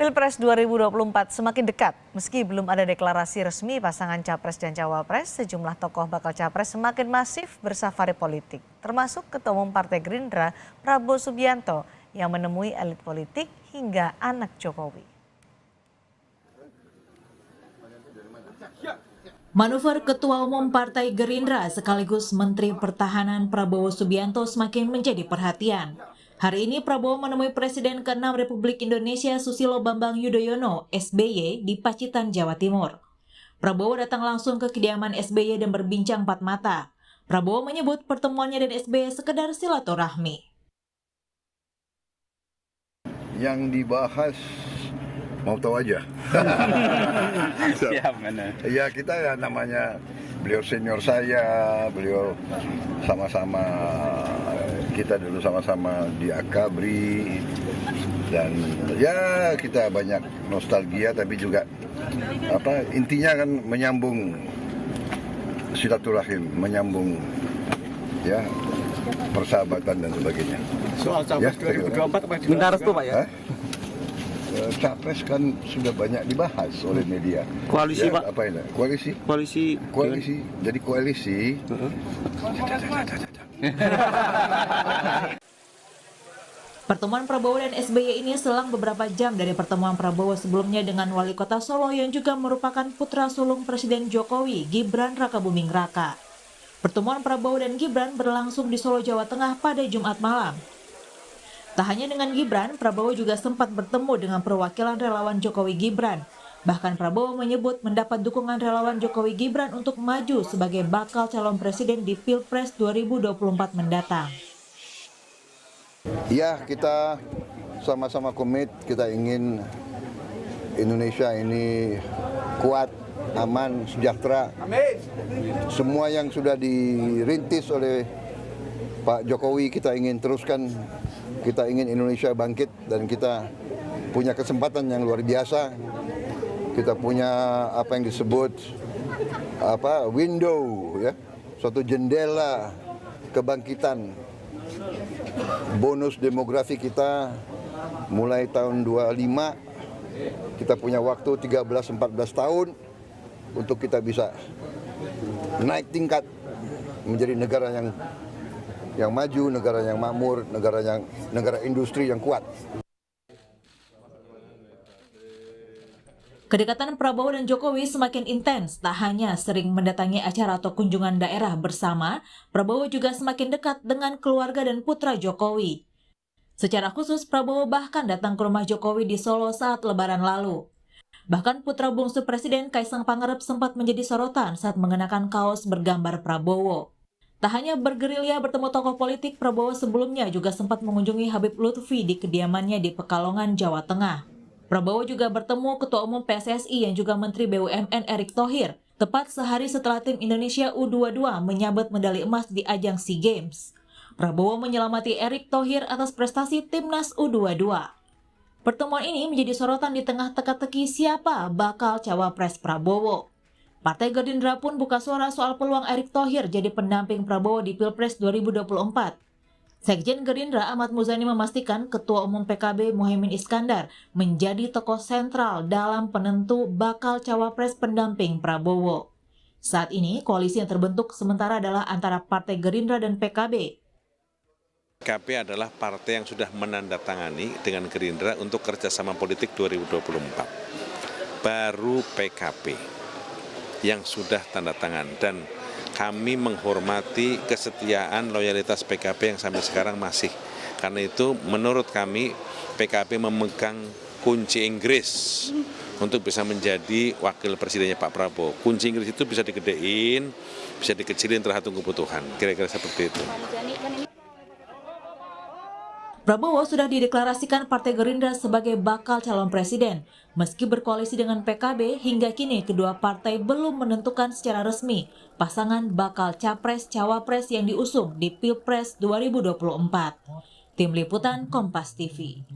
Pilpres 2024 semakin dekat. Meski belum ada deklarasi resmi pasangan Capres dan Cawapres, sejumlah tokoh bakal Capres semakin masif bersafari politik, termasuk Ketua Umum Partai Gerindra Prabowo Subianto yang menemui elit politik hingga anak Jokowi. Manuver Ketua Umum Partai Gerindra sekaligus Menteri Pertahanan Prabowo Subianto semakin menjadi perhatian. Hari ini Prabowo menemui Presiden ke-6 Republik Indonesia Susilo Bambang Yudhoyono (SBY) di Pacitan, Jawa Timur. Prabowo datang langsung ke kediaman SBY dan berbincang empat mata. Prabowo menyebut pertemuannya dan SBY sekedar silaturahmi. Yang dibahas mau tahu aja. Siap, mana? Ya kita ya namanya beliau senior saya, beliau sama-sama kita dulu sama-sama di Akabri dan ya kita banyak nostalgia tapi juga intinya kan menyambung silaturahim, menyambung ya persahabatan dan sebagainya. Soal Capres 2024 minta restu Pak ya? Capres kan sudah banyak dibahas oleh media. Koalisi ya, Pak? Apa ini? Koalisi. Jadi koalisi. Pertemuan Prabowo dan SBY ini selang beberapa jam dari pertemuan Prabowo sebelumnya dengan Wali Kota Solo yang juga merupakan putra sulung Presiden Jokowi, Gibran Rakabuming Raka. Pertemuan Prabowo dan Gibran berlangsung di Solo, Jawa Tengah pada Jumat malam. Tak hanya dengan Gibran, Prabowo juga sempat bertemu dengan perwakilan relawan Jokowi Gibran. Bahkan Prabowo menyebut mendapat dukungan relawan Jokowi Gibran untuk maju sebagai bakal calon presiden di Pilpres 2024 mendatang. Ya, kita sama-sama komit, kita ingin Indonesia ini kuat, aman, sejahtera. Semua yang sudah dirintis oleh Pak Jokowi kita ingin teruskan. Kita ingin Indonesia bangkit dan kita punya kesempatan yang luar biasa. Kita punya apa yang disebut window ya, suatu jendela kebangkitan. Bonus demografi kita mulai tahun 25 kita punya waktu 13-14 tahun untuk kita bisa naik tingkat menjadi negara yang maju, negara yang makmur, negara industri yang kuat. Kedekatan Prabowo dan Jokowi semakin intens, tak hanya sering mendatangi acara atau kunjungan daerah bersama, Prabowo juga semakin dekat dengan keluarga dan putra Jokowi. Secara khusus, Prabowo bahkan datang ke rumah Jokowi di Solo saat Lebaran lalu. Bahkan putra bungsu Presiden Kaisang Pangarep sempat menjadi sorotan saat mengenakan kaos bergambar Prabowo. Tak hanya bergerilya bertemu tokoh politik, Prabowo sebelumnya juga sempat mengunjungi Habib Lutfi di kediamannya di Pekalongan, Jawa Tengah. Prabowo juga bertemu Ketua Umum PSSI yang juga Menteri BUMN Erick Thohir, tepat sehari setelah tim Indonesia U22 menyabet medali emas di ajang SEA Games. Prabowo menyelamati Erick Thohir atas prestasi timnas U22. Pertemuan ini menjadi sorotan di tengah teka-teki siapa bakal cawapres Prabowo. Partai Gerindra pun buka suara soal peluang Erick Thohir jadi pendamping Prabowo di Pilpres 2024. Sekjen Gerindra Ahmad Muzani memastikan Ketua Umum PKB Muhaimin Iskandar menjadi tokoh sentral dalam penentu bakal cawapres pendamping Prabowo. Saat ini koalisi yang terbentuk sementara adalah antara Partai Gerindra dan PKB. PKB adalah partai yang sudah menandatangani dengan Gerindra untuk kerjasama politik 2024. Baru PKB yang sudah tanda tangan dan kami menghormati kesetiaan loyalitas PKB yang sampai sekarang masih. Karena itu menurut kami PKB memegang kunci Inggris untuk bisa menjadi wakil presidennya Pak Prabowo. Kunci Inggris itu bisa digedein, bisa dikecilin tergantung kebutuhan. Kira-kira seperti itu. Prabowo sudah dideklarasikan Partai Gerindra sebagai bakal calon presiden. Meski berkoalisi dengan PKB, hingga kini kedua partai belum menentukan secara resmi pasangan bakal capres-cawapres yang diusung di Pilpres 2024. Tim Liputan Kompas TV.